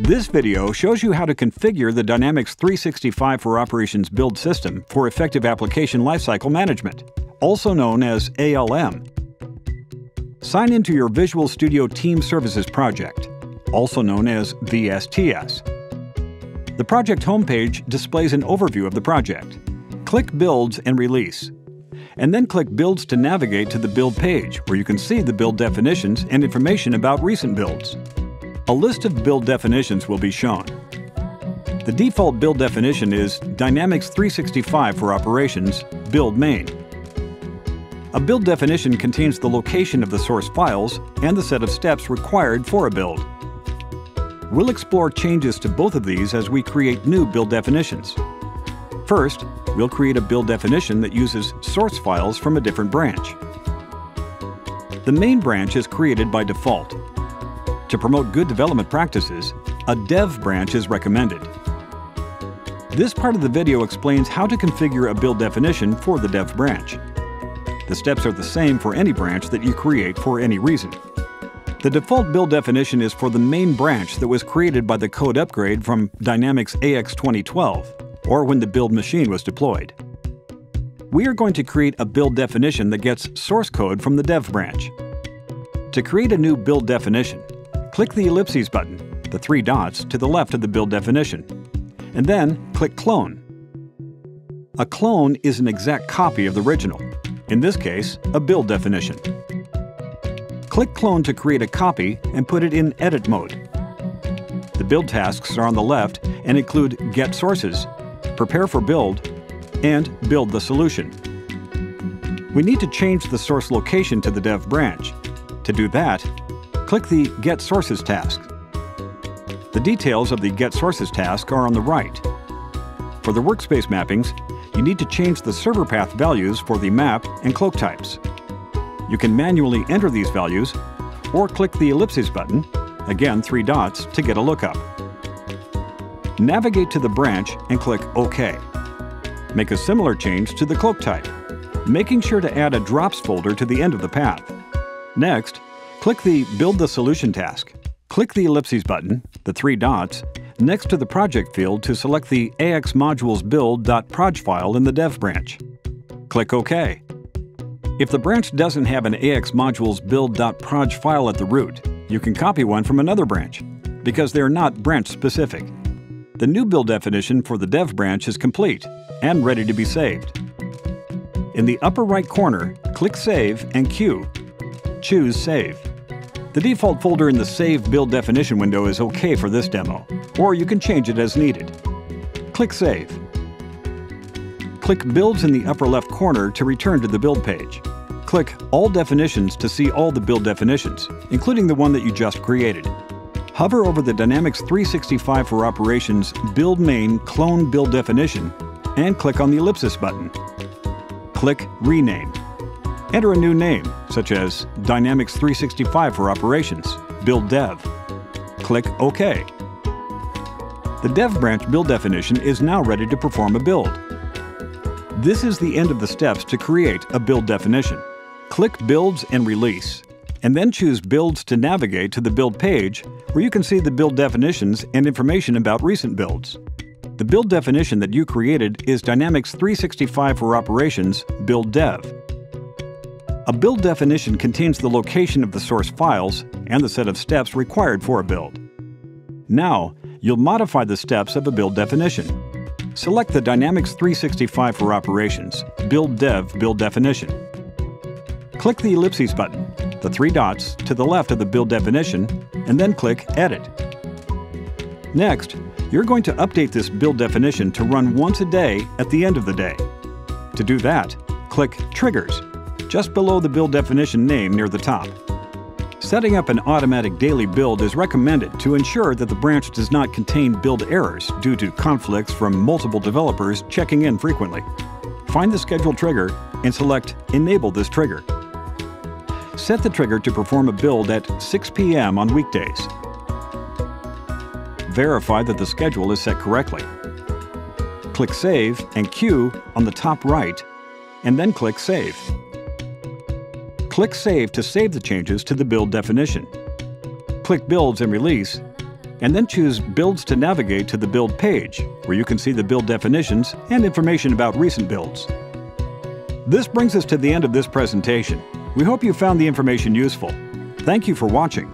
This video shows you how to configure the Dynamics 365 for Operations build system for effective application lifecycle management, also known as ALM. Sign into your Visual Studio Team Services project, also known as VSTS. The project homepage displays an overview of the project. Click Builds and Release, and then click Builds to navigate to the build page, where you can see the build definitions and information about recent builds. A list of build definitions will be shown. The default build definition is Dynamics 365 for Operations, Build Main. A build definition contains the location of the source files and the set of steps required for a build. We'll explore changes to both of these as we create new build definitions. First, we'll create a build definition that uses source files from a different branch. The main branch is created by default. To promote good development practices, a dev branch is recommended. This part of the video explains how to configure a build definition for the dev branch. The steps are the same for any branch that you create for any reason. The default build definition is for the main branch that was created by the code upgrade from Dynamics AX 2012, or when the build machine was deployed. We are going to create a build definition that gets source code from the dev branch. To create a new build definition, click the ellipses button, the three dots to the left of the build definition, and then click Clone. A clone is an exact copy of the original, in this case, a build definition. Click Clone to create a copy and put it in edit mode. The build tasks are on the left and include Get Sources, Prepare for Build, and Build the Solution. We need to change the source location to the dev branch. To do that, click the Get Sources task. The details of the Get Sources task are on the right. For the workspace mappings, you need to change the server path values for the map and cloak types. You can manually enter these values, or click the ellipses button, again 3 dots, to get a lookup. Navigate to the branch and click OK. Make a similar change to the cloak type, making sure to add a drops folder to the end of the path. Next, click the Build the Solution task. Click the ellipses button, the 3 dots, next to the project field to select the AX modules build.proj file in the dev branch. Click OK. If the branch doesn't have an AX modules build.proj file at the root, you can copy one from another branch, because they are not branch specific. The new build definition for the dev branch is complete and ready to be saved. In the upper right corner, click Save and Queue. Choose Save. The default folder in the Save Build Definition window is OK for this demo, or you can change it as needed. Click Save. Click Builds in the upper left corner to return to the build page. Click All Definitions to see all the build definitions, including the one that you just created. Hover over the Dynamics 365 for Operations Build Main Clone Build Definition and click on the ellipsis button. Click Rename. Enter a new name, such as Dynamics 365 for Operations, Build Dev. Click OK. The Dev branch build definition is now ready to perform a build. This is the end of the steps to create a build definition. Click Builds and Release, and then choose Builds to navigate to the build page, where you can see the build definitions and information about recent builds. The build definition that you created is Dynamics 365 for Operations, Build Dev. A build definition contains the location of the source files and the set of steps required for a build. Now, you'll modify the steps of a build definition. Select the Dynamics 365 for Operations, Build Dev Build Definition. Click the ellipses button, the 3 dots to the left of the build definition, and then click Edit. Next, you're going to update this build definition to run once a day at the end of the day. To do that, click Triggers, just below the build definition name near the top. Setting up an automatic daily build is recommended to ensure that the branch does not contain build errors due to conflicts from multiple developers checking in frequently. Find the scheduled trigger and select Enable this trigger. Set the trigger to perform a build at 6 p.m. on weekdays. Verify that the schedule is set correctly. Click Save and Queue on the top right, and then click Save. Click Save to save the changes to the build definition. Click Builds and Release, and then choose Builds to navigate to the Build page, where you can see the build definitions and information about recent builds. This brings us to the end of this presentation. We hope you found the information useful. Thank you for watching.